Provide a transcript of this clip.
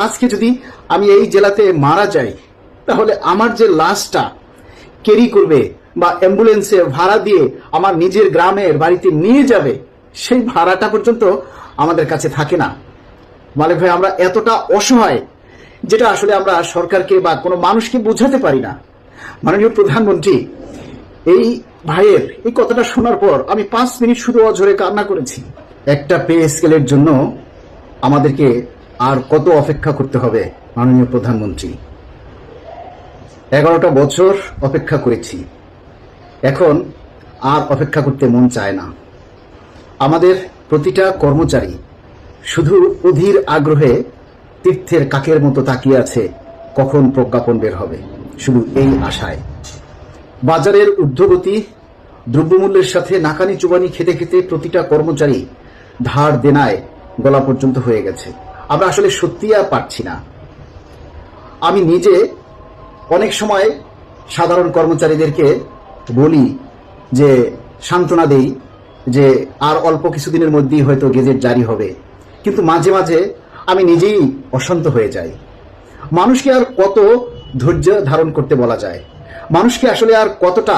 আজকে যদি আমি এই জেলাতে মারা যাই, তাহলে আমার যে লাশটা ক্যারি করবে বা অ্যাম্বুলেন্সে ভাড়া দিয়ে আমার নিজের গ্রামের বাড়িতে নিয়ে যাবে, সেই ভাড়াটা পর্যন্ত আমাদের কাছে থাকে না। মালিক ভাই, আমরা এতটা অসহায়, যেটা আসলে আমরা সরকারকে বা কোনো মানুষকে বোঝাতে পারি না। মাননীয় প্রধানমন্ত্রী, এই ভাইয়ের এই কথাটা শোনার পর আমি 5 মিনিট শুধু অঝরে কান্না করেছি। একটা পে স্কেলের জন্য আমাদেরকে আর কত অপেক্ষা করতে হবে মাননীয় প্রধানমন্ত্রী? 11টা বছর অপেক্ষা করেছি, এখন আর অপেক্ষা করতে মন চায় না। আমাদের প্রতিটা কর্মচারী শুধু অধীর আগ্রহে তীর্থের কাকের মতো তাকিয়ে আছে কখন প্রজ্ঞাপন বের হবে, শুধু এই আশায়। বাজারের ঊর্ধ্বগতি, দ্রব্যমূল্যের সাথে নাকানি চুবানি খেতে খেতে প্রতিটা কর্মচারী ধার দেনায় গলা পর্যন্ত হয়ে গেছে। আমরা আসলে সত্যি আর পারছি না। আমি নিজে অনেক সময় সাধারণ কর্মচারীদেরকে বলি, যে সান্ত্বনা দেই যে আর অল্প কিছুদিনের মধ্যেই হয়তো গেজেট জারি হবে, কিন্তু মাঝে মাঝে আমি নিজেই অশান্ত হয়ে যাই। মানুষকে আর কত ধৈর্য ধারণ করতে বলা যায়? মানুষকে আসলে আর কতটা